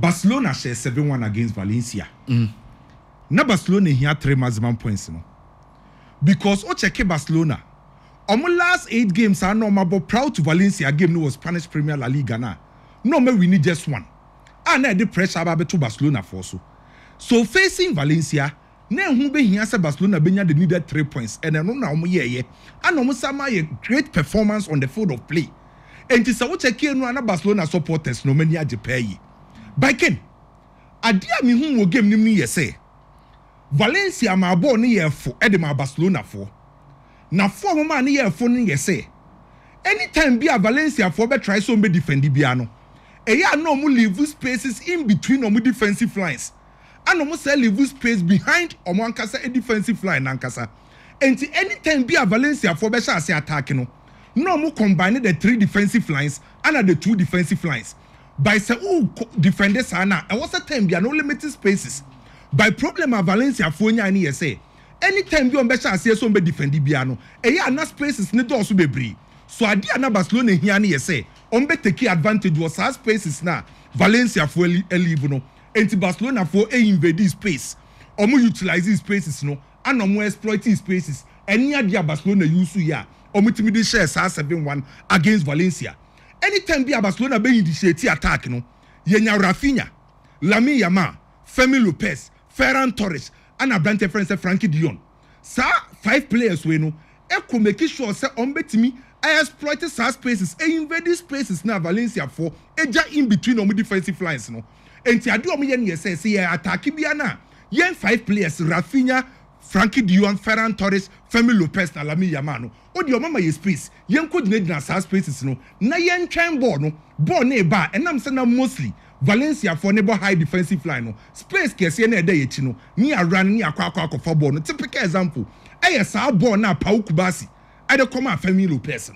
Barcelona share 7-1 against Valencia. Na Barcelona here 3 maximum points no. Because o check Barcelona. On last 8 games are no but proud to Valencia game no was Spanish Premier La Liga na. No me we need just one. And the pressure about to Barcelona for so facing Valencia na hu be hia say Barcelona benya the needed 3 points and no na ye and no sama a great performance on the field of play. And ti say wo check no na Barcelona supporters no many ajepai. By Ken adia mi hu wo game nim ni ye say Valencia ma ball ni ye fo e de ma Barcelona for. Na for mo ma ni ye fo ni ye say anytime be a Valencia for be try so be defend bia no. Eya no mo leave spaces in between omo defensive lines. And omo say leave space behind omo ankasa a defensive line ankasa. And anytime be a Valencia for be say attack no. No mo combine the 3 defensive lines and the 2 defensive lines. By say defenders ana e was a time be no limited spaces. By problem of Valencia for nya ni say anytime be on be say so be defend bia no. Eya na spaces ni do so bebre. So adi na Barcelona here ni say on be take advantage was our spaces na Valencia for leave no enti Barcelona for invade space omo utilize spaces no and omo exploit spaces any adi Barcelona use ya omo timi dey share 7-1 against Valencia. Anytime be Barcelona be initiate attack no yenya Rafinha, Lamine Yamal, Fermin Lopez, Ferran Torres and Abrante Frankie de Jong. Sa 5 players we no e ko make sure say on betimi I exploited such spaces, invaded spaces now Valencia for eja in between omo defensive lines no. Enti ade omo yen say attack bia na yen 5 players Rafinha, Frankie de Jong, Ferran Torres, Fermin Lopez na Lamine Yamal no. Odi omo ma ye space yen coordinate na such spaces no. Na yen train ball no, ball na ba enam say na mostly Valencia for neighbor high defensive line no. Space kese na eda yechi no. Ni aran ni akwa for ball no. Typical example, sa ball na Pau Kubasi I don't come out Fermin Lopez.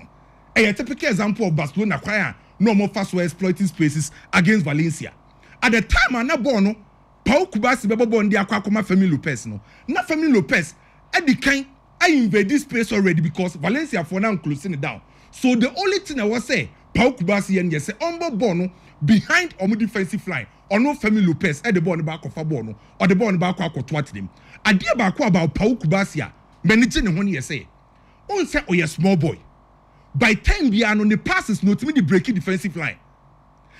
A typical example of Barcelona choir no more fast way exploiting spaces against Valencia. At the time I na born Pau Kubasi bebo bon dia kwa koma Fermin Lopez no. Na Fermin Lopez at the kind I invade this space already because Valencia for now closing it down. So the only thing I was say Pau Kubasi and yes on bono behind omo defensive line or no Fermin Lopez at the ball back of a bono or the ball back of what them. I dear back about Pau Kubasi managing when you say on say oh, small boy. By time we are on the passes, no to me the breaking defensive line.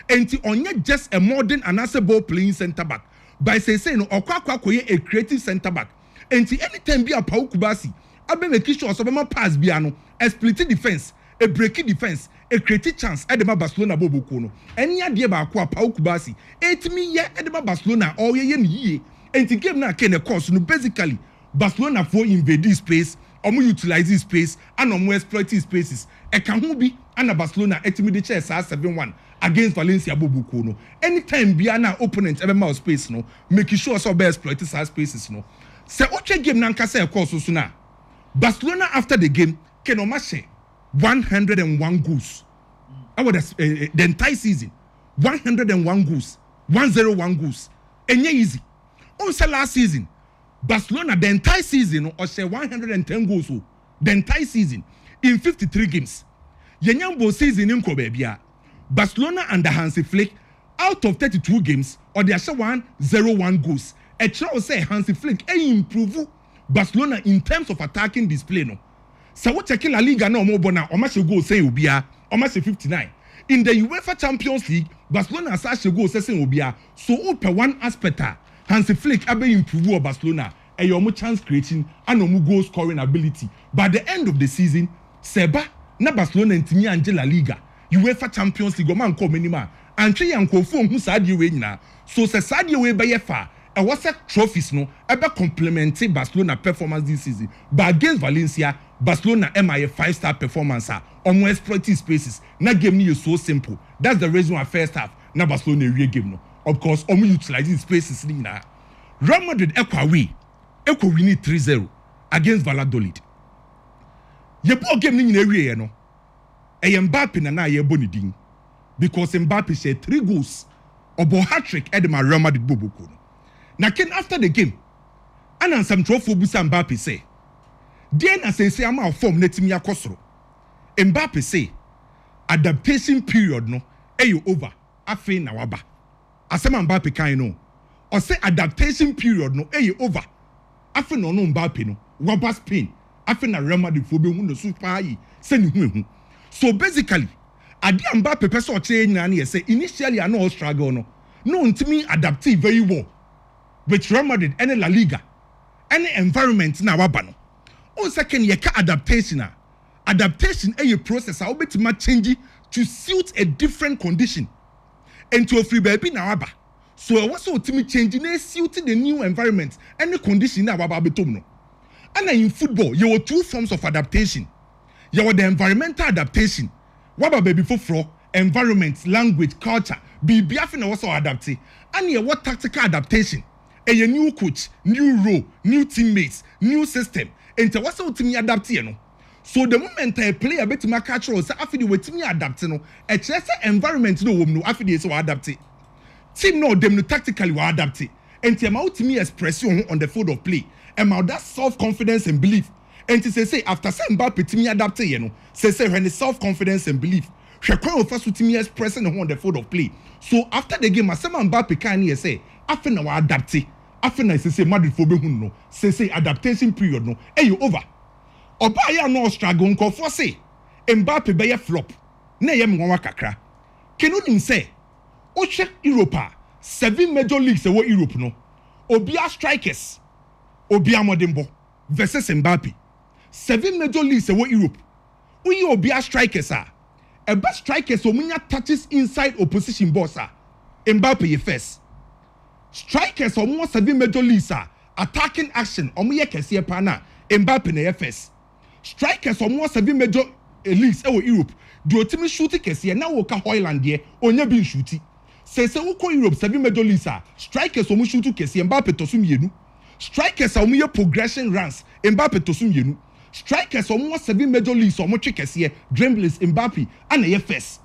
And on yet just a modern and as a ball playing centre back. By saying no or a creative centre back. And anytime be a Pau Kubasi, I be making sure some pass biano, a splitting defense, a breaking defense, a creative chance at the Barcelona Bobo Kono. And ya dear Pau Kubasi, 8 me ya at the Barcelona or ye. And the game na can course no basically Barcelona for invade this space. Omo utilize this space and omo exploit these spaces. E can who be and Barcelona etimide chess 7-1 against Valencia Bobuko no. Anytime be an opponent ever more space no, making sure so be exploit these spaces no. Se oche game nanka say course so na. Barcelona after the game can omashe 101 goals. The entire season 101 goals, 101 goals. Enye easy. On say last season Barcelona the entire season or say 110 goals the entire season in 53 games. Yenyambo season in Kobebia. Barcelona under Hansi Flick out of 32 games or they share 101 goals. A show say Hansi Flick improve Barcelona in terms of attacking display no. So what check La Liga no more bona or match goal say ubia or match 59. In the UEFA Champions League, Barcelona such a goal say ubia. So open one aspect Hansi Flick abe improve Barcelona and your chance creating and no goal scoring ability. By the end of the season, Seba na Barcelona ntimi anje La Liga, UEFA Champions League man come anima. And three yanko phone who Sadio we na. So se Sadio we be fa. And what's that trophies no ever complementing Barcelona performance this season. But against Valencia, Barcelona MIA 5-star performance on exploiting spaces. Na game ni is so simple. That's the reason why first half na Barcelona real game no. Of course, omu utilizing spaces ni na. Real Madrid Eko win 3-0 against Valladolid. Ye ball game ni area no. Mbappe na ye boni ding because Mbappe shared 3 goals obo hat-trick at the Real Madrid Boboko. Na ken after the game, anan some trophy busa Mbappe say. Den as say am form netimi yakosoro. Mbappe say adaptation period no eyo over. Afe na waba. asema Mbappe kan no or say adaptation period no over afi no Mbappe no waba Spain afi na Real Madrid fo be hu no super yi se ni hu so basically ade Mbappe person che nyina na say initially I know struggle no ntimi adapt very well with Real Madrid and La Liga any environment na waba no on second ye ka adaptation a process a obetima change to suit a different condition and to a free baby na waba so I was ultimately changing na suit the new environment and the condition na waba betom no and in football you have two forms of adaptation you have the environmental adaptation waba baby for environment language culture be afi na was adapt and you have tactical adaptation a new coach new role new teammates new system and was ultimately adapt no so the moment a player betima catch us afi the wetimi adapt no e chere say environment no wom no afi the so adapt team no dem no tactically we adapt and the amount me express on the field of play and that self confidence and belief and to say after say Mbappe timi adapt you know say when the self confidence and belief hwe kwan of first timi express on the field of play so after the game asema Mbappe kan here say afi na we adapt afi na say Madrid fo be hu no say adaptation period no over oba ya no struggle nko for say Mbappe be flop na ye mwa kakra kenu nim say o check Europe 7 major leagues ewo Europe no obia strikers obia modembo versus Mbappe 7 major leagues ewo Europe uyi obia strikers best strikers omunya touches inside opposition box Mbappe ye first strikers omo 7 major leagues attacking action omo ye kese pa na Mbappe na ye first strikers almost 7 major leagues ewo Europe do otimi shoot kese na wo ka Holland de onya bi shoot se wo Europe 7 major leagues strikers omo shoot kese Mbappe to so mienu strikers omo ye progression runs Mbappe to so mienu strikers almost 7 major leagues omo twe kese dribblers Mbappe ana ye first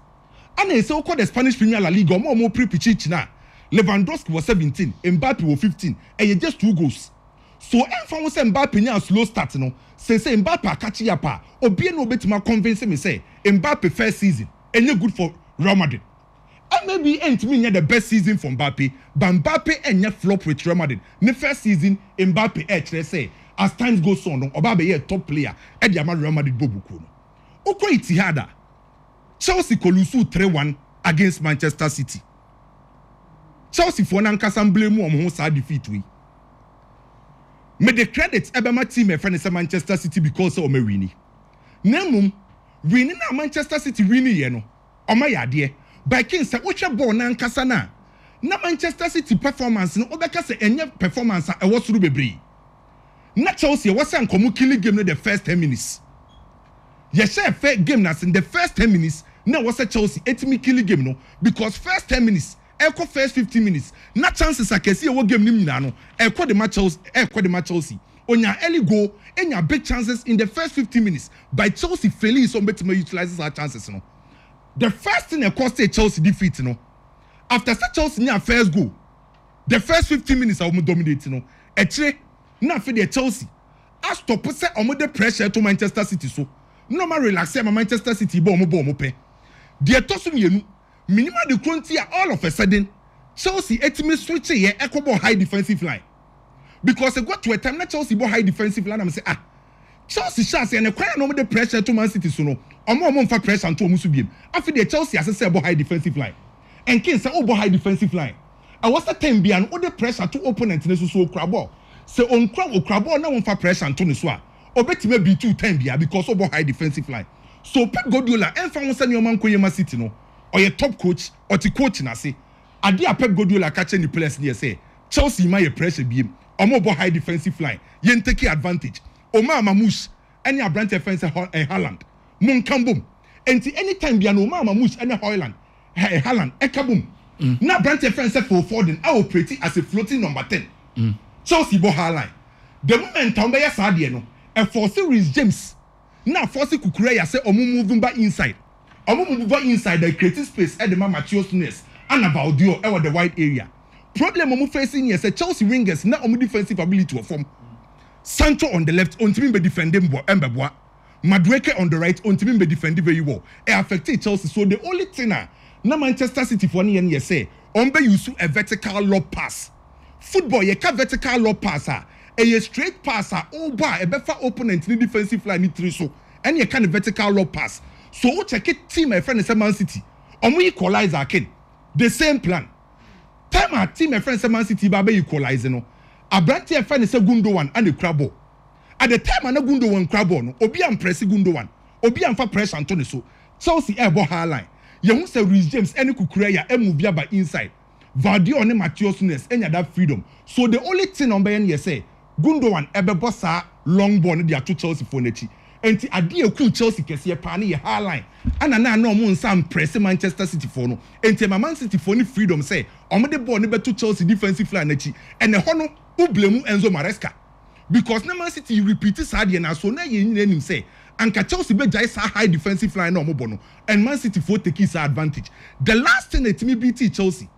ana se wo the Spanish Premier League omo pre-pitch na Lewandowski was 17 Mbappe was 15 and just 2 goals so enfa wo say Mbappe nya slow start no say Mbappe catch ya pa obi no betima convince me say Mbappe first season enye good for Real Madrid and maybe entimi nya the best season for Mbappe but Mbappe enye flop with Real Madrid ne first season Mbappe chere say as time goes on no oba be ye top player e dia ma Real Madrid bobuku no ukọ Itihada Chelsea kolusu 3-1 against Manchester City Chelsea for na nkasa blame mu ho sa defeat we me the credit my team e friend Manchester City because o me wini nemum wini na Manchester City wini ye no o ma yade by king say wo hwe ball na nkasa na Manchester City performance no obeka say enye performance e wo suru bebre na Chelsea was an komu killing game no the first 10 minutes ye share fair game na in the first 10 minutes na was a Chelsea etimi killing game no because first 10 minutes Eko first 15 minutes na chances akesi ewo game nim nyina no eko the match Chelsea onya early goal enya big chances in the first 15 minutes by Chelsea failing so betima utilizes our chances no the first thing cost Chelsea defeat no after Chelsea nya first goal the first 15 minutes are dominate no ekire na fe the Chelsea as stop say omo the pressure to Manchester City so no ma relax say Manchester City bo mo pe de tosum yenu minimum the quantity all of a sudden Chelsea etimi switch here ekobo high defensive line because it got to a time that Chelsea bo high defensive line am say Chelsea chance and kwaya no the pressure to Man City so no omo fa pressure to omo so biem after the Chelsea as say bo high defensive line and king say bo high defensive line I was the time be an the pressure to opponent ne so okra ball say on okra ball na won fa pressure to ne so a obetime be 2 time bia because bo high defensive line so Pep Guardiola enfa won say ne Man City no or your top coach or the coach na say ade a Pep Guardiola catching the players near say Chelsea ma your pressure be omo bo high defensive line yen take advantage Omar Mamouche any branch defense Haaland mon kambum enti anytime be an Omar Mamouche any Haaland ekabum na branch defense for Foden I operate as a floating number 10 Chelsea bo high line the moment on be ya no e force Reece James na force Kukurea ya say omo moving back inside move inside the creative space at the Matthias Nunes and about Dio over the wide area. Problem omo facing here say Chelsea wingers na omo defensive ability to form. Sancho on the left, on team be defending Mbeboa. Madueke on the right, on team be defending very well. It affected Chelsea. So the only thing na Manchester City for any say ombe use a vertical lob pass. Football ye ka vertical lob pass a straight pass a oba e befa opponent ni defensive line ni three so and ye kind of vertical lob pass. So o check it team my friend is Man City. Omo equalize again. The same plan. Time our team my friend Man City ba be equalize no. Abrante friend is Gundogan and the crabo. At the time ana Gundogan crabo no, obi am press Gundogan. Obi am fa press Anthony so. Chelsea air high line. You say Reece James any kukureya e move by inside. Vardy on Matheus Nunes any that freedom. So the only thing on Bayern you say Gundogan ebe bossa long ball they are two Chelsea for nechi. Enti ade ku Chelsea kese pa na high line. Ana na no mo nsam press Manchester City for no. Enti Man City for ni freedom say omo de ball ni be to Chelsea defensive line nechi. And the hono u blame Enzo Maresca. Because na Man City repeat sadie na so na ye nyina say Anka Chelsea be jai sa high defensive line no mo bono and Man City for take his advantage. The last thing that me beat Chelsea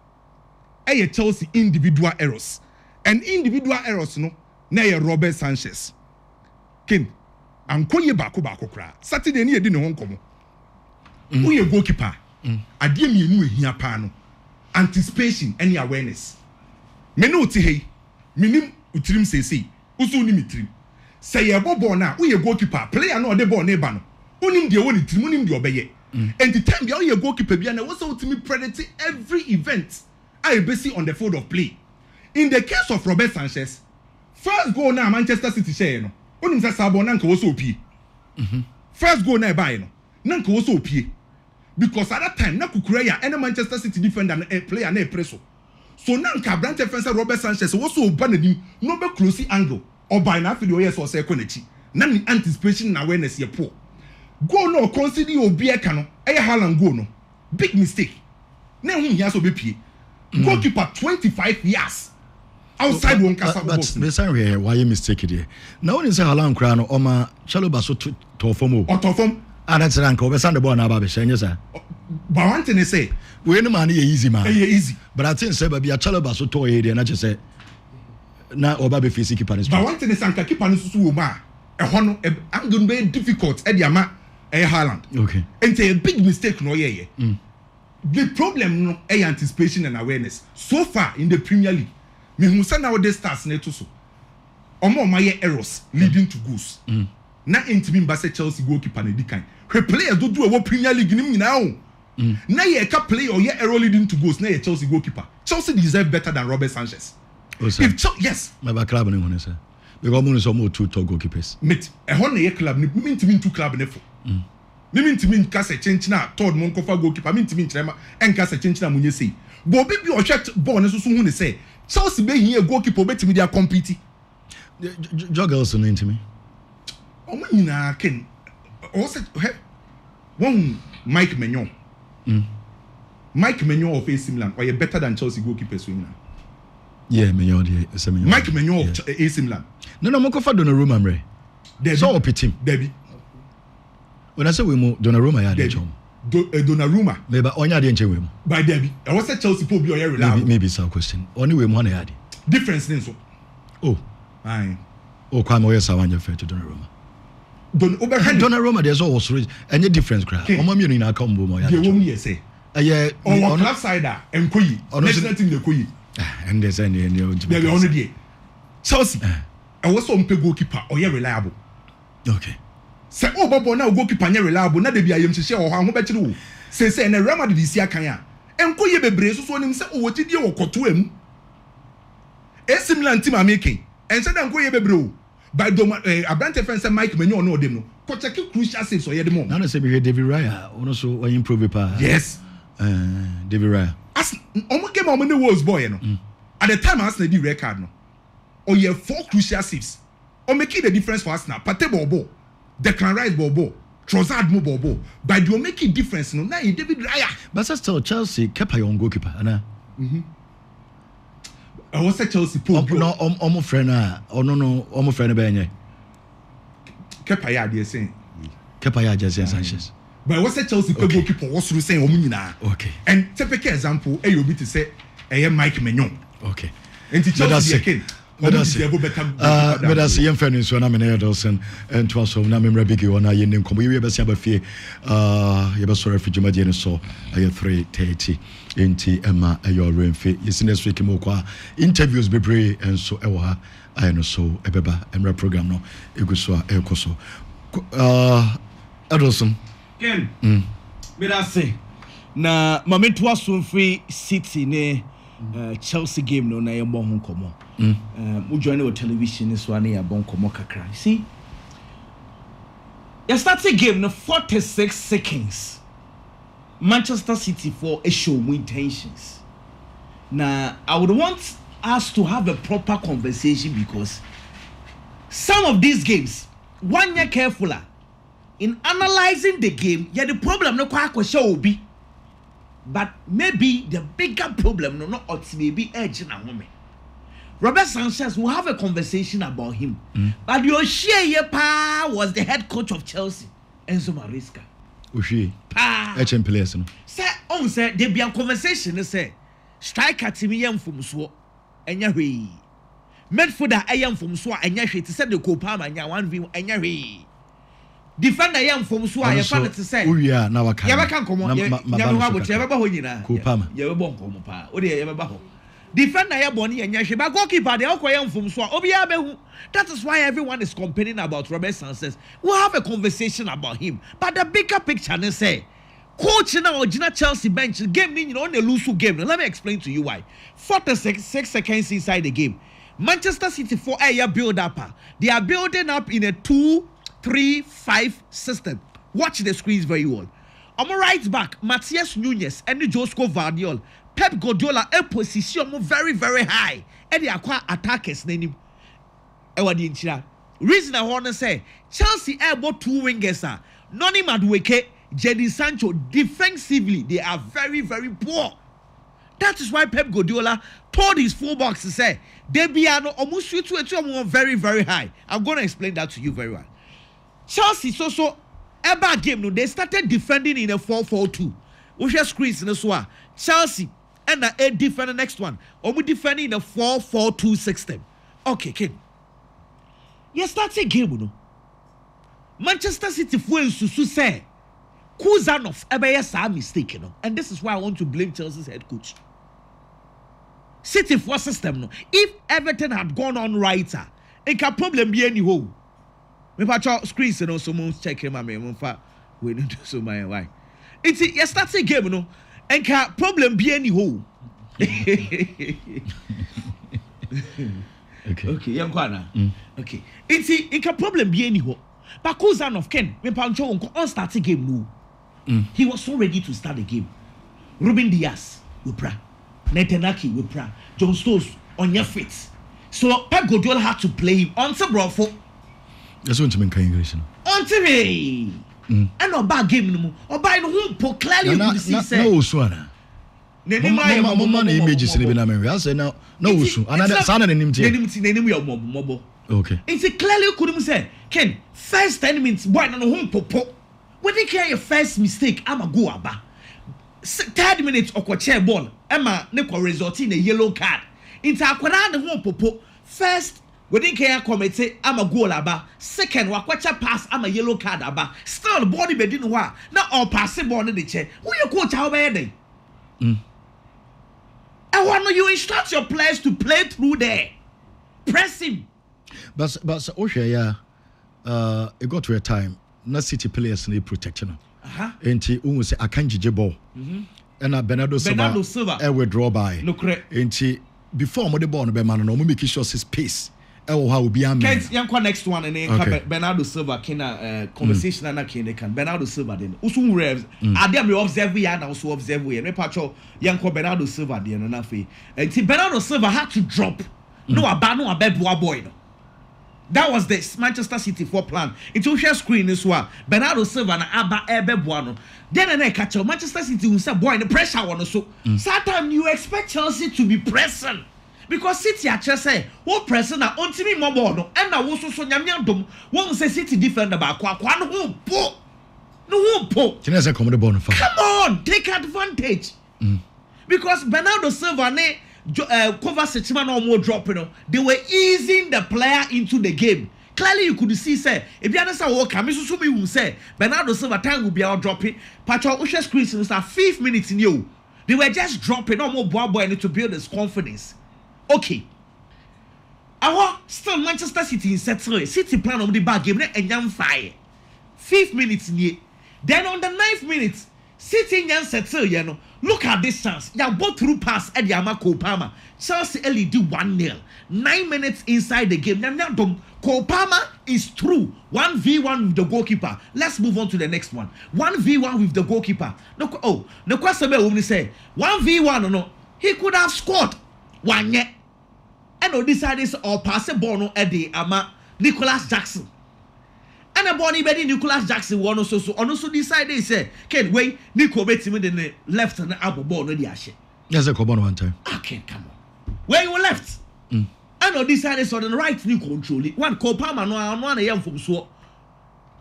Chelsea individual errors. And individual errors no na Robert Sanchez. Ken anko ye bako kra. Saturday ni e di ne ho nkomo. Who ye goalkeeper? Ade mienu ehia pa no. Anticipation and awareness. Me no ti hei. Minim utirim sesei. Usu ni mitrim. Say ye ball na who ye goalkeeper player no de ball ne ba no. Unim de woni trim unim de obeye. And the time you goalkeeper bia na was ultimate predator every event I base on the field of play. In the case of Robert Sanchez, first goal na Manchester City share no. Unim say sabo na nka wo so opie. First goal na buy no. Na nka wo so opie. Because at that time na kukureya any Manchester City defender na player na preso. So na nka branch defense Robert Sanchez wo so oba na dim no be close angle. Or by now, for yes or say konechi. None anticipation and awareness ye poor. Go no consider your beer cano. Haaland go no. Big mistake. Now he has to be pay. Goalkeeper 25 years outside one castle. But sorry, why you mistake it here? Now when you say Haaland crown or ma Chaloba so to form or to form. And that's an uncle. Sand the ball now, Baby. Yes, sir. But one thing they say, we no money easy man. Easy. But I think say baby a Chaloba so to here and I just say. Na Obabe face keeper is. But one thing is anka keeper no susu ma. Hono am going be difficult e dia ma Haaland. Okay. And a big mistake no ye. The problem no anticipation and awareness. So far in the Premier League, me hu say now the stars na to so. Omo ma ye errors leading to goals. Na intimi mba say Chelsea goalkeeper na di kan. He players do e Premier League nim nyina o. Na ye ka play or ye error leading to goals na ye Chelsea goalkeeper. Chelsea deserve better than Robert Sanchez. If yes, my club no one say because we some more two top goalkeepers. Mate, e ho na ye club ni mean two club ne fo. Me mean ka se chenchi na third mon kofa goalkeeper mean nchirema enka se chenchi na munye sei. But obi bi o hwet ball ne so hu ne say Chelsea be hia goalkeeper obetimi dia compete. Joggles no into me. Omo nyina ken. O se one Mike Maignan. Mike Maignan of AC Milan or better than Chelsea goalkeepers so nyina. Yeah, Mignon. Mike Maignan of AC Milan. No, Moko for Donnarumma, Mre. So up team. Debbie. When I say we move Donnarumma, ya de chom. Donnarumma. Maybe onya de nche we mu. By Debbie. I was at Chelsea po bi o reliable. Maybe some question. Only we mo na ya de. Difference then so. Oh. Aye. Oh, kwa mo yesa wanya fair to Donnarumma. Donnarumma there's also any difference cry. Omo mi na come bo mo ya. The woman say. Yeah. On club side Enkoyi. National team Enkoyi. And there's any there be only there. Chelsea. I was on goalkeeper or you reliable. Okay. Say oh bobo na goalkeeper nya reliable na de bia yem hye o ho be kire wo. Say na Real Madrid isi akan a. Enko ye bebre so nim say o woti die wo koto am. AC Milan team ameke. En say enko ye bebre o. By Abrante fence Mike Maignan no dem no. Ko check crucial saves so ye dem. Na say be David Raya. Ono so when improve pa. Yes. David Raya. As omo game omo ne Wolves boy no. At the time Arsenal did record no. Or you have 4 crucial saves. Or making the difference for Arsenal. Pate Bobo, Declan Rice Bobo, Trossard Mo Bobo. But you make a difference no. Now David Raya. But still Chelsea kept your own goalkeeper, Anna. I was at Chelsea. No, almost friend. No, almost friend. Benye. Kepa they saying. Kepa just Sanchez. But I was at Chelsea. Goalkeeper was through saying Omina. Okay. And take example. You be to say, Mike Maignan. Okay. And to Chelsea again. That's young friends when I'm in Edelson and to us of Namim Biggie on I in Combe. We have a fee. You have a sorry for Jumadian so I have 3:30 in T. Emma, your room fit. Yes, in this week, interviews be brave and so I know so a beba and program no Eguswa Elcoso. Edelson. Ken, but I say, na moment was so free City ne Chelsea game no na yebo ho komo. We join our television is one ya bon komo kakra. See, you start the game no 46 seconds. Manchester City for a show intentions. Now, I would want us to have a proper conversation because some of these games, one year carefuler in analyzing the game, yeah, the problem no quite show be, but maybe the bigger problem no not maybe edge in a woman. Robert Sanchez will have a conversation about him, but your share pa was the head coach of Chelsea, Enzo Maresca. Ushi, HM players. Say, say there be a conversation. Say, striker to me young from so, and yahi. Midfielder I am from so, and yahi to say the Kopama and ya 1v and yahi. Defender young from so, I found to say, oh yeah, now I can't come on. Never Kopama, you won't come pa. Oh dear, ever defender ya boni and yashi, but goalkeeper they all young from so. That is why everyone is complaining about Robert Sanchez. We'll have a conversation about him. But the bigger picture, they say, coach now original Chelsea bench game, you know, they lose game. Now, let me explain to you why. 46 seconds inside the game, Manchester City for a year build up. They are building up in a 2-3-5 system. Watch the screens very well. On my right back, Matthias Nunez and the Josko Vardiol. Pep Guardiola a position very, very high. And they acquire attackers name. Reason I want to say Chelsea about two wingers are Noni Madueke, Jadon Sancho. Defensively, they are very, very poor. That is why Pep Guardiola told his fullbacks to say they be almost very, very high. I'm going to explain that to you very well. Chelsea so a bad game. No, they started defending in a 4-4-2. We share screens in the SWA. Chelsea and a defend the next one. Or we defending in a 4-4-2 system. Okay, King. Yes, that's a game, no. Manchester City fools to say Kuzanov is a mistake, no. And this is why I want to blame Chelsea's head coach. City for system, no. If everything had gone on right, it can problem be any hole. Maybe I screens, you know, someone's checking my name. We don't do so my why. It's yes, that's a game, no. And can problem be any hole. Okay, young Kwana. Okay. It can problem be any hole. But Kuzanov Ken, me pancho on start the game no. He was so ready to start the game. Ruben Diaz, Upra. Netanaki, Upra. John Stones on your feet. So Pep Guardiola had to play him on the brofo. That's what you mean, English. On TV. And no bad game no more. Or by no home clearly you could see say. No Uswana. Mama images in the America. I say now no Usu. Another son and him. Okay. It's clearly you couldn't say. Ken, first 10 minutes, boy, no home popo. When they carry your first mistake, I'm a go aba. 3rd minute or chair ball. Emma Nico result in a yellow card. Into Aquana the home popo. First, when they carry committee, I'm a goal aba. Second, wakwacha pass, I'm a yellow card aba. Still body bedin wa. Now all passing ball in the chair. Who you coach how bad? I want you instruct your players to play through there. Press him. But okay, yeah. It got to a time. Not City players need protection. And he almost say I can't judge ball. And Bernardo Silva withdraw by. No correct. And he before the ball no man no make sure his pace. How will be a man. Next one and then Bernardo Silva can conversation and can Bernardo Silva then. Also revs. I dem observe we and also observe we. Me patcho yanko Bernardo Silva then na fe. And Bernardo Silva had to drop. No abed boy no. That was the Manchester City 4 plan. It will share screen as well. Bernardo Silva and Abba Ebe Buano. Then I catch up. Manchester City will say, boy, the pressure one also. Sometimes you expect Chelsea to be pressing. Because City actually say, what pressing now? On me more and I was so nyam won't say City defender back. No po. Come on, take advantage. Because Bernardo Silva Kovacic man no more dropping. They were easing the player into the game. Clearly, you could see, say, if you understand what Kamisu will say, Bernardo Silva time will be out dropping. Patrick Usher's screens in 5 minutes in you. They were just dropping no more boy to build his confidence. Okay. Our still Manchester City in settle. City plan on the back game and young fire. 5 minutes in here. Then on the 9th minute, City young settle, you know. Look at this chance. You both through pass at the Amako Palmer. Chelsea LED 1-0. 9 minutes inside the game. Now, Kopama is through 1v1 with the goalkeeper. Let's move on to the next one. 1v1 with the goalkeeper. No, the question will say 1v1 no. He could have scored one yet. And on this side is or pass a ball at the Nicholas Jackson. And a bonny betting Nicholas Jackson won also decided they say, Ken wait, Nico bet him in the left and the upper ball no the ashe. Yes, a common one time. Okay, come on. Where you left? And on this side is on the right new control. One Kopama no one a young from so.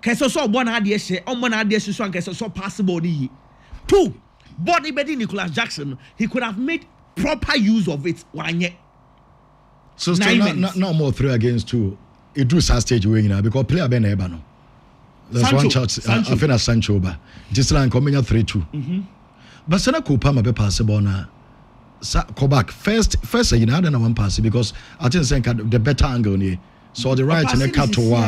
Keso so one idea share, on one idea so keso so possible. 2. Body betting Nicholas Jackson, he could have made proper use of it one year. So still not more 3 against 2. It drew some stage way now because player Ben Ebano. There's Sancho, one chance. I think that's Sancho, but just like coming at 3-2. But Sana Kopama be passable now. Go back first. You know, I one pass because I think the better angle here. So the right and the cut to war,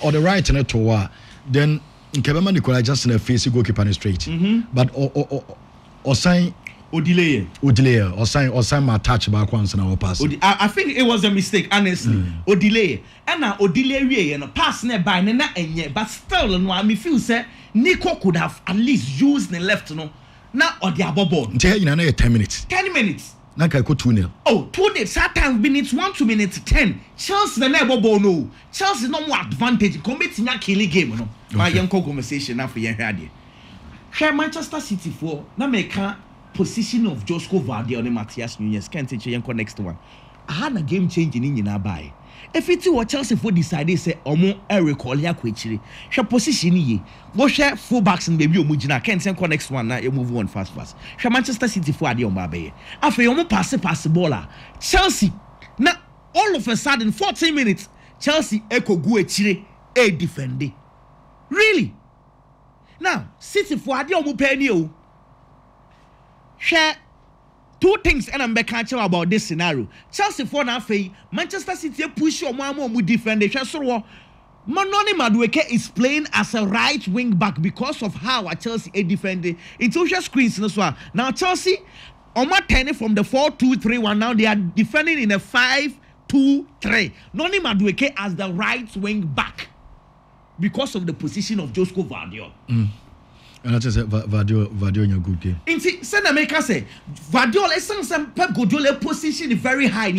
or the right and the to then Kevin Nicola just in a face goalkeeper straight. But or sign. Odile or sign my touch back once and our pass. I think it was a mistake, honestly. Odile and now Odile and a pass nearby and yet, but still, no, I feel say Nico could have at least used the left, no. Now or the above ball. 10 minutes. 10 minutes. Now can go 2-0. Oh, 2 minutes. Certain minutes 1 2 minutes 10. Chelsea the never ball no. Chelsea no more advantage. Committing a killing game, no. My young conversation now for your radio. Share Manchester City for na make position of Josko Vardy and Matthias Nunez can't teach you next one. I had a game changing in your buy. If it's what Chelsea for decided say omo recall ya kwechiri. She position ye. Go share fullbacks and baby omujina can't send next one now you move on fast. She Manchester City for adi Mbappe. After you pass baller. Chelsea now all of a sudden 14 minutes Chelsea echo go echire e defend. Really? Now City for adi omu penny o. Share 2 things and I'm back about this scenario. Chelsea for now, Manchester City push your mama mu defend. So Manoni Madueke is playing as a right wing back because of how Chelsea is defending. It's social screens now Chelsea on my 10 from the 4-2-3-1 now they are defending in a 5-2-3. Noni Madueke as the right wing back because of the position of Josko Vardy. And I just said Vardy in a good game. Inti Senamaker say Vardy is some Pep Guardiola position very high.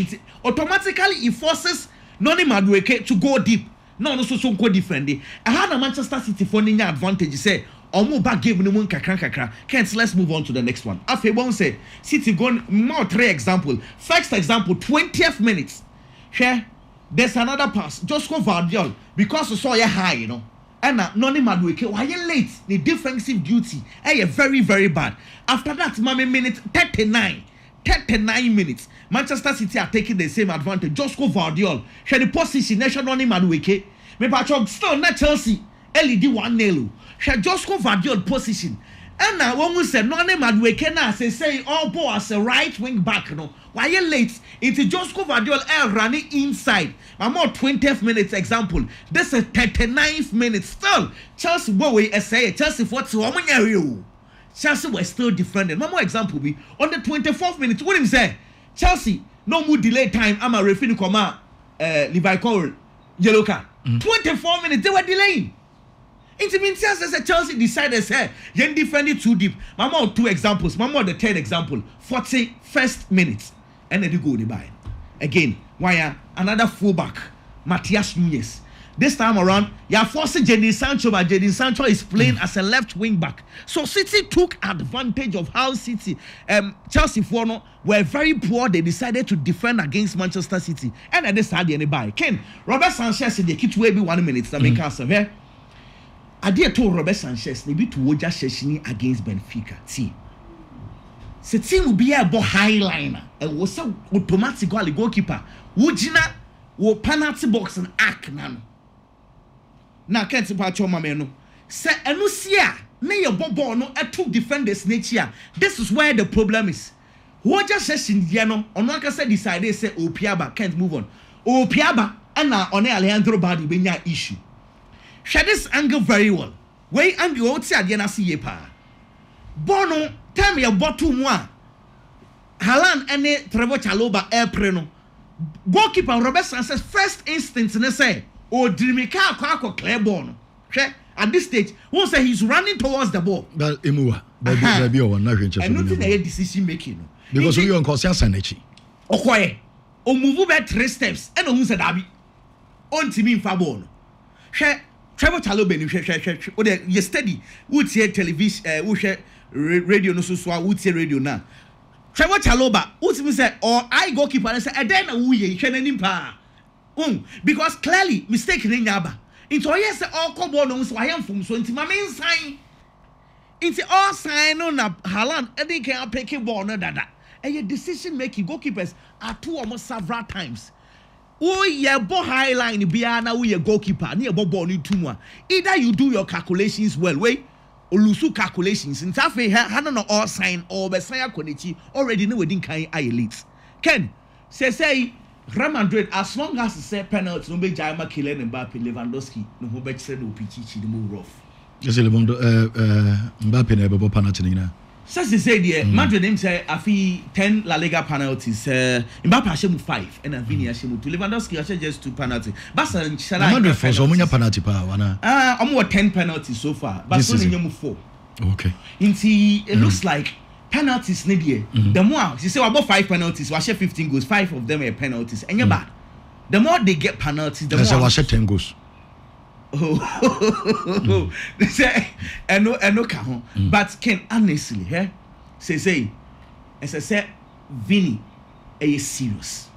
Automatically it forces Noni Madueke to go deep. No so defending. I had a Manchester City finding advantage. Say omo back game no mun kakra. Can't let's move on to the next one. Afe won't say City gone more 3 example. First example 20th minutes. Here there's another pass. Josko Vardy because you saw you high, you know. And now, Noni Madueke, why you late? The defensive duty, very, very bad. After that, minute 39 minutes, Manchester City are taking the same advantage. Josko Vardy, she the position, nation Noni Madueke. Me patch still not Chelsea. LED 1-0. She Josko Vardy position. And now when we say Noni Madueke now say all ball as a right wing back, no. Why you late? It's Josko Vardy running inside. I'm more 20th minutes example. This is 39th minute. Still, Chelsea boy say Chelsea for 2 Chelsea were still defending. One more example be on the 24th minute. What him say? Chelsea no more delay time. I'm a referee come Levi Cole yellow card. 24 minutes they were delaying. It means as Chelsea decided say you defended too deep. Mama 2 examples. Mama the 3rd example. 41st minutes and then they go by again. Why another fullback Matthias Nunez. This time around, you are forcing Jadon Sancho, but Jadon Sancho is playing as a left wing back. So City took advantage of how Chelsea were very poor. They decided to defend against Manchester City. And at this time, they buy. Ken, Robert Sanchez said they keep to maybe 1 minute. That make us severe. I did told Robert Sanchez they be to Woja Sheshini against Benfica. See, se team be a bo high liner e wo se automatically goalkeeper wo gina wo penalty box and act na no na can't pa choma me no se eno sia na ye ball no eto defenders nature. This is where the problem is. Who just says in no ono aka say decide say Opiaba can't move on. Opiaba and na on Alejandro Balde benya issue. Share this angle very well. Way angle o ti ade na see ye pa. Bono time ye bottom one. Haaland and Trevor Chalobah airplane no. Goalkeeper Robert Sanchez first instinct ne say o Drimika akwa clear ball no. At this stage, who say he's running towards the ball. But Emuwa, baby, or not just. And nothing a decision making. Because we are on Sanchi. Okoye, o move back 3 steps, and who said Abi? On to me in Fabon. Trevor Chalobah, or you steady, would see television, would share radio, no so would say radio now. Trevor Chalobah, would say, or I goalkeeper and say, and then we can in power. Because clearly, mistaken in Yaba. Into yes, all cobble no so I am from so into my main sign. Into all sign on a Haaland, and they can pick a ball, no dada. And your decision making goalkeepers are two almost several times. Oh, yeah, ball high line, Biana, we a goalkeeper, near ball need 2 more. Either you do your calculations well, wait, or lose calculations. In Tafe, Hana all sign or Messiah Konichi already know wedding kind elite. Ken, say, Real Madrid, as long as the say penalty, no be Jaima Kylian Mbappe, Lewandowski, no who bet said no Pichichi, the move rough. Yes, Mbappe never penalty na. Says they say the Madrid name say afi 10 La Liga penalties. Mbappe ashemu 5 and Vini ashemu 2. Lewandowski ashemu just 2 penalties. Barca Madrid for so many penalty pa wana. Almost 10 penalties so far. Barca nyemu 4. Okay. It looks like penalties need here. The more she say about 5 penalties, we share 15 goals, 5 of them are penalties. And you're bad. The more they get penalties, the more we share 10 goals. They say and no can. But Ken honestly, say as I said, Vini is serious.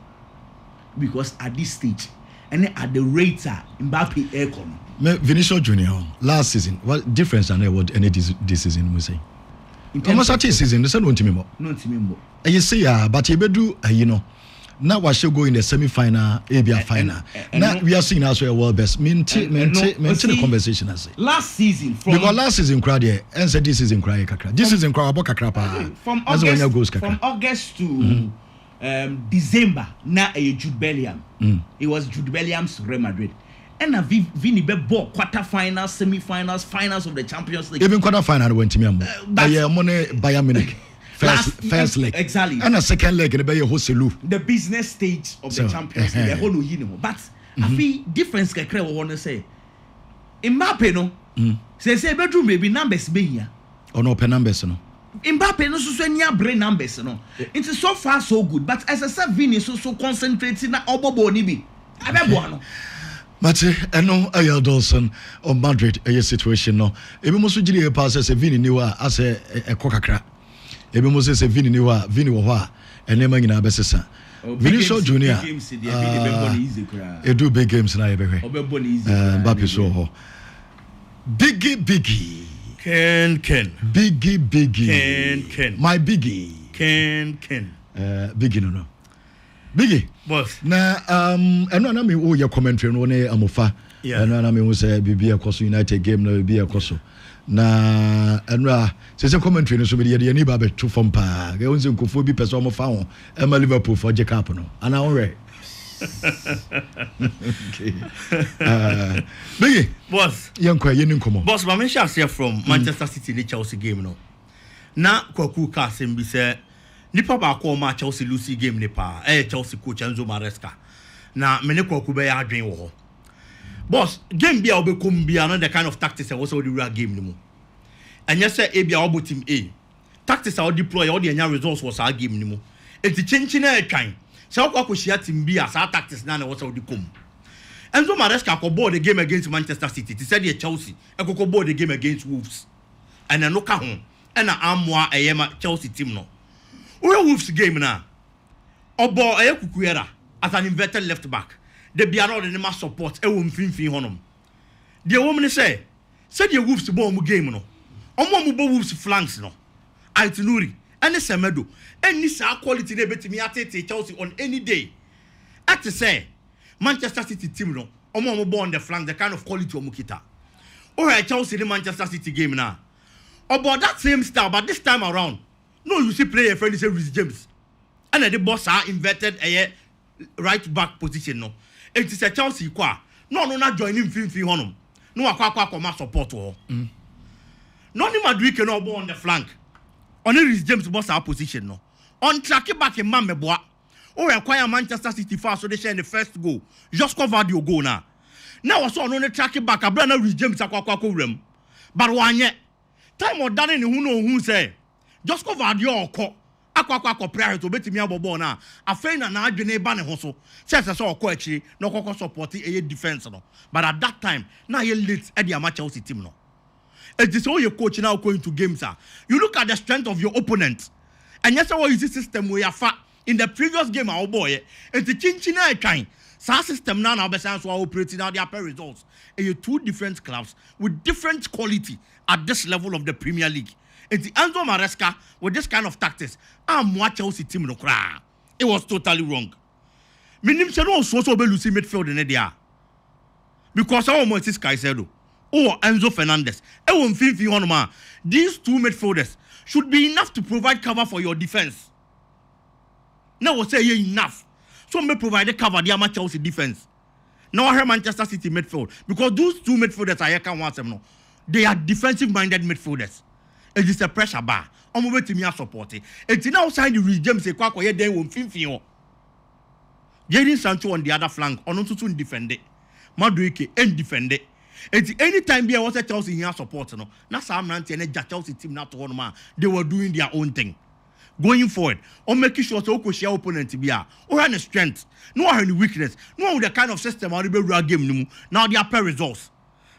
Because at this stage, and at the rate Mbappe aircon. Vinicius Junior last season, what difference and what any this season we say? Almost at this season, the same one to me more. No to me more. You see, but you do, you know. Now we shall go in the semi-final, ABA final. Now we are seeing as well world best. Maintain the conversation as last season. Because last season crowd and said this season cry kakra. This season crowd about kakra. From August to December. Now Jude Bellingham. It was Jude Bellingham's Real Madrid. And Vini ball quarterfinals, semi-finals, finals of the Champions League. Even quarterfinal went to me. Bayern Munich. First leg. Exactly. And a second leg in the business stage of the Champions League. But I feel difference I want to say. Mbappe no. Say bedroom maybe numbers be here. Or no pen numbers no. Mbappe no so near brain numbers no. It's so far so good. But as I said, Vini so concentrating na obobo ni bi. Abebo no. But I know Ayel Dawson of Madrid a situation no. Ebi mo so giri e pass say Vini ni wa as a kokakra. Ebi mo say Vini ni wa Vini wo ho a enema nyina besesa. Vinicius Junior do big games na ye behwe. Mbappe so ho. Biggie Ken Biggie Ken my Biggie Ken Biggie no Biggie boss na eno na me wo ye commentary no ne amofa eno na me wo say bibi akoso United game na bibi akoso na eno say commentary no so be ye ni ba be to from pa ge wonse nkofo bi pese omo fa ho e ma Liverpool for J Cup no ana onre okay Biggie boss yankwa ye ni nkomo boss ma me share from Manchester City the Chelsea game no na kwaku ka sem bi say nipa ba ko ma Chelsea Lucy game ne pa Chelsea coach Enzo Maresca na me ne kwaku be ya adwen wo ho boss game bia obekom bia no the kind of tactics e was all the real game ni mu anya say e bia obo team A tactics how deploy all the anya results was our game ni mu enti chenchi na atwan say kwaku shia team bia sa tactics na was all the kom Enzo Maresca ko board the game against Manchester City he said the Chelsea e ko board the game against Wolves and no ka ho and amwa eyema Chelsea team no Wolves game na obo ayekukuyera as an inverted left back the biano the ma support e wo mfinfin honom the woman say the Wolves ball mu game no omo mu bo Wolves flanks no Aitinuri ɛne Semedo ɛnni saa quality na betimi atete Chelsea on any day at say Manchester City team no omo on the flank the kind of quality omo kita Chelsea the Manchester City game now about that same style but this time around no you see play a friend say Reece James and the boss are inverted a right back position no it is a Chelsea kwa no not joining Finfi honum no akwa come support ho no ni Madrid can no on the flank on Reece James boss our position no on track back in Mameboa require Manchester City fast so they share the first goal just cover the goal now also on the track back abra Reece James akwa rem but one yet time or done who know who say just cover the okọ akwa prayer to betimi abobo na afei na adwene ba ne ho so says so okọ akiri no kokọ support a defense no but at that time na ye late at the Chelsea team no it is all your coach now going to games you look at the strength of your opponent and yes what is this system we are in the previous game our boy it's the chinchina kind sa system now besan so operating now their results and two different clubs with different quality at this level of the Premier League. It's the Enzo Maresca with this kind of tactics. I'm watching Chelsea team no cry. It was totally wrong. Minim se no so be Lucy midfield in there. Because our Moises Caicedo or Enzo Fernandez, these two midfielders should be enough to provide cover for your defense. Now we say enough. So may provide the cover the Chelsea defense. Now I hear Manchester City midfield because those two midfielders I can want them no. They are defensive-minded midfielders. It is a pressure bar. I'm waiting to me support it. It's now sign the Reece James. They won't feel. Jadon Sancho on the other flank. On to defend it. Madueke and defend it. It's any time there was a Chelsea here support. No, not some Nancy and a Chelsea team not one man. They were doing their own thing. Going forward, or making sure to share opponent to be or any strength, no any weakness, no the kind of system or the game. Now they are pair results.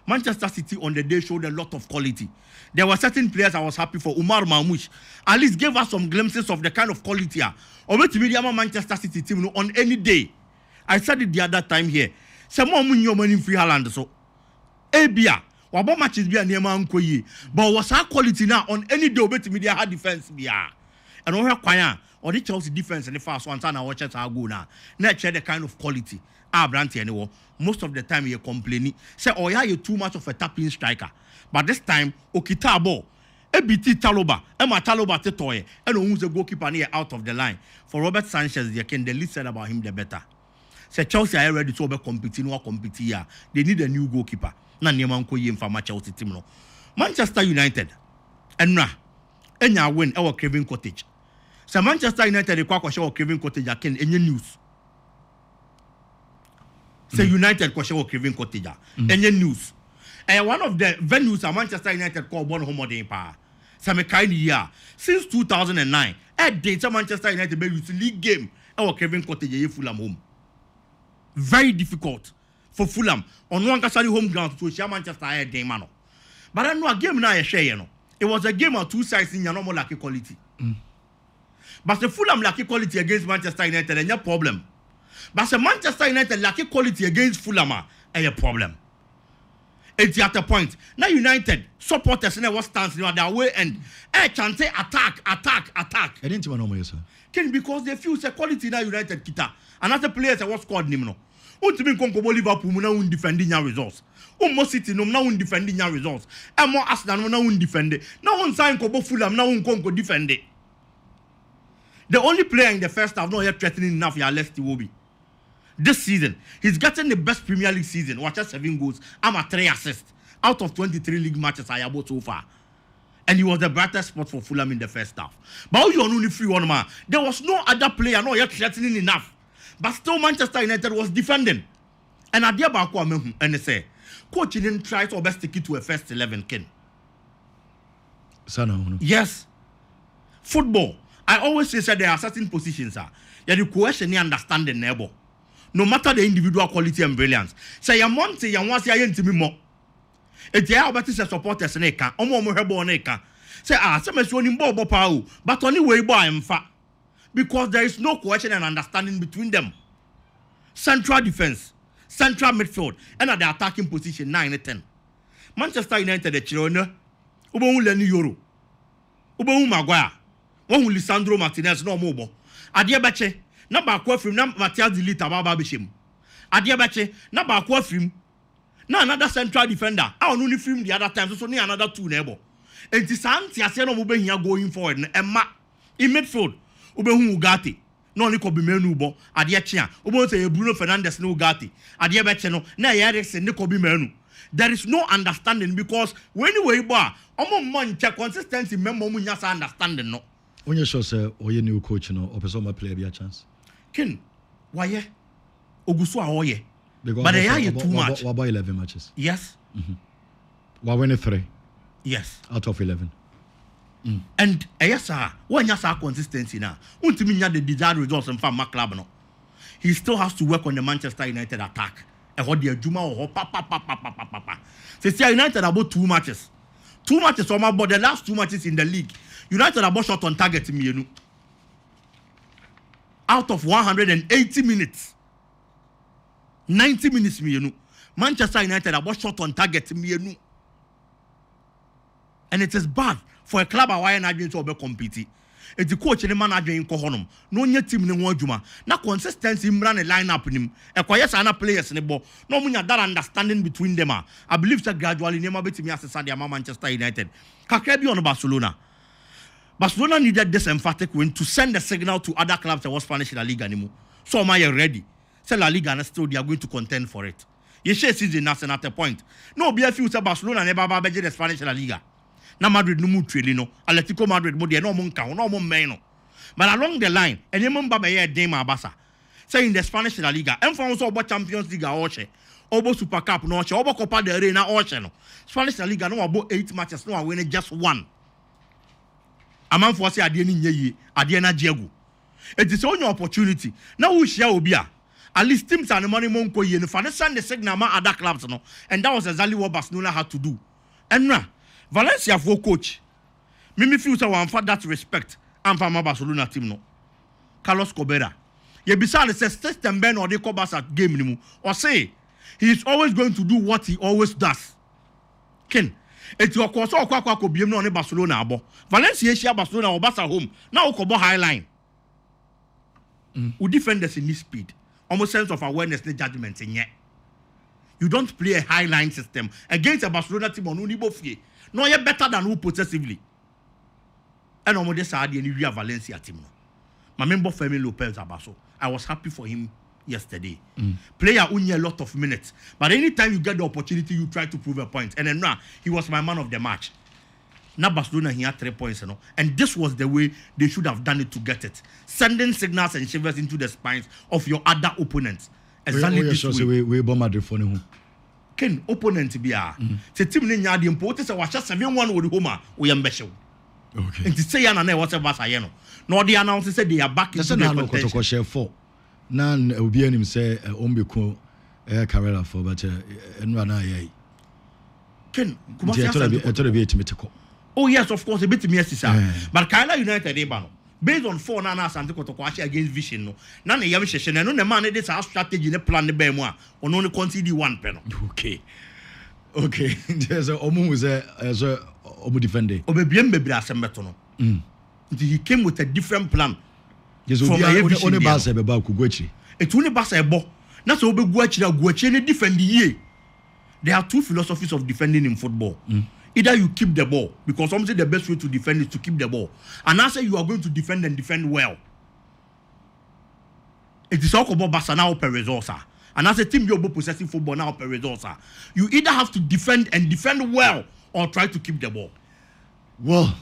Manchester City on the day showed a lot of quality. There were certain players I was happy for. Umar Mamouche at least gave us some glimpses of the kind of quality. Or to be the Manchester City team on any day. I said it the other time here. Some more money in free Haaland so. Abia, what matches be a near man but was our quality now on any day to be the hard defense be and over choir or the Chelsea defense and the first one time I watch it I go now. Not share the kind of quality. Branty anymore. Most of the time you're complaining. Say, oh yeah, you're too much of a tapping striker. But this time, Okitabo, EBT Taloba, Emma Taloba Tetoye, and who's the goalkeeper near out of the line. For Robert Sanchez, the least said about him, the better. Say Chelsea are ready to compete or compete here. They need a new goalkeeper. Na Nemanko Yim for Chelsea team. No. Manchester United, and Enya win our Craven Cottage. So Manchester United, the Quack show Craven Cottage, again, any news. Say United question or Craven Cottage. Any news. And one of the venues at Manchester United called Bon Homo de Empire. Some kind of year. Since 2009, at date Manchester United be use league game or Craven Cottage Fulham home. Very difficult for Fulham on one Casari home ground to share Manchester United game. But I know a game now I share, you know. It was a game of two sides in your normal lucky quality. But the Fulham lucky quality against Manchester United and your problem. But the Manchester United lucky quality against Fulham a problem. It's at a point. Now United supporters never stands on their way and chant attack. I didn't even know my sir. Because they feel the quality now United kita. Another players that was scored him no. Ultimate Congo Liverpool now win defending your results. Almost City no now win defending your results. And more Arsenal now win defend it. Now one sign Kobo Fulham now win Congo defend it. The only player in the first half not yet threatening enough here left will be. This season, he's gotten the best Premier League season. Watch out 7 goals. I'm at 3 assists out of 23 league matches I have so far. And he was the brightest spot for Fulham in the first half. But you only free one man. There was no other player not yet threatening enough. But still Manchester United was defending. And at the back and they say, coach didn't try to best take it to a first 11 kin. Yes. Football. I always say there are certain positions that you question and understand the neighbor. No matter the individual quality and brilliance. Say you want to say you more. It's ya about to support us neka. Omo hebo neka. Say some is running ball but only way boy in fact. Because there is no question and understanding between them. Central defense, central midfield, and at the attacking position 9 and 10. Manchester United the children Ubo Leni Euro. Ubo Maguire. One will Lisandro Martinez no more. Adia Bache, number quafrim, number Matias Delita Baba Bishim. Adia Bache, number quafrim. Now another central defender. I only film the other time, so only another 2 neighbor. And the Santi Aseno Ube here going forward. And Ma in midfield, Ube Ugati. No only could be Menubo, Adia Chia, Ube say Bruno Fernandes no Gati, Adia Becheno, na Yarix and Nico Menu. There is no understanding because when you were bar, among check consistency, member Munyasa understanding no. When you show say or your new coach no or person play be a chance. Ken, why ye? Ogusua Oye. But they are too much. What about 11 matches? Yes. Why win 3? Yes. Out of 11. And yes, sir. When you say consistency now, want to mean the desired results and from club no. He still has to work on the Manchester United attack. And what the Juma or pa. Say United about 2 matches. 2 matches on my board. The last 2 matches in the league, United are about shot on target me. Out of 180 minutes. 90 minutes me Manchester United are shot on target me and it is bad for a club away na adwin to be compete. It's the coach and the manager in Kohonom. No nye team ne ho adwuma. Na consistency mra ne lineup nim. E koye sa na players ne bo. No munya that understanding between them. I believe that gradually nema betimi asesa dia Manchester United. Kakra bi on Barcelona. Barcelona needed this emphatic win to send a signal to other clubs that was Spanish La Liga anymore. So am I ready? Say La Liga and still they are going to contend for it. You share season at a point. No, be a few say Barcelona never budget the Spanish La Liga. Na Madrid no move trailing no. Atletico Madrid mo dey no mon count, no mon men no. But along the line, and you Mbappe here Dema Barca. Say in the Spanish La Liga, and for also about Champions League Oche, Obo Super Cup no Oche, Obo Copa del Rey na Oche no. Spanish La Liga no about 8 matches no win just 1. A man for say adie ni nyeye, adie na Diego. It is only opportunity. Now we share obia. At least teams and the money monko ye no for send the signal ma other clubs no. And that was exactly what Barcelona had to do. And now Valencia for coach. Mimi feel so one for that respect and for my Barcelona team no. Carlos Cobera. Ye beside the system ben or the Cobas at game nimu or say he is always going to do what he always does. Ken, it's your course or kwa ko biem no ne Barcelona abo. Valencia share Barcelona or Barca home. Now Kobo high line. Who defenders in this speed. Almost sense of awareness and judgment in yet. You don't play a high line system against a Barcelona team on Unibofie. No, you're better than who possessively. And almost this idea in the Valencia team. My member Femi Lopez Abaso. I was happy for him yesterday. Player only a lot of minutes. But anytime you get the opportunity, you try to prove a point. And then now he was my man of the match. Now Barcelona he had 3 points, you know, and this was the way they should have done it to get it, sending signals and shivers into the spines of your other opponents. Exactly this way. We bomb Madrid for him. Ken opponent be a. The team ne nyadi important say was 7-1 with home. We am special. Okay. And to say yana na whatever say no. No they announce say they are back into the contention. That's share 4. Now obi anim say ombeko Carrera for but enra na ye. Ken kuma oh yes, of course, a bit me sir. But Kyla United Ebano. Based on 4 nana Santi Kotokoachi against Vision no. None a young session and no the man this our strategy the plan the Bemwa on only concede 1 penalty. Okay. There's a Omu was a Omu defender. Obebiem baby asembetono. He came with a different plan. Yes, only Barca about Kuguchi. It's only Barca ebo. That's all Guachi any defend the year. There are 2 philosophies of defending in football. Either you keep the ball, because some say the best way to defend is to keep the ball. And I say you are going to defend and defend well. It is all about Barca now per results. And as a team, you're possessing football now per results. You either have to defend and defend well or try to keep the ball. Well,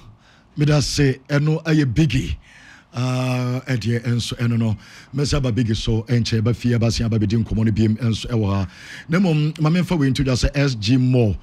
me that say, no, I a biggie. Eddie and so no Messaba big so enche ba fia ba sia ba bedin komoni biem enso e wa na mom ma memfa we into just SG more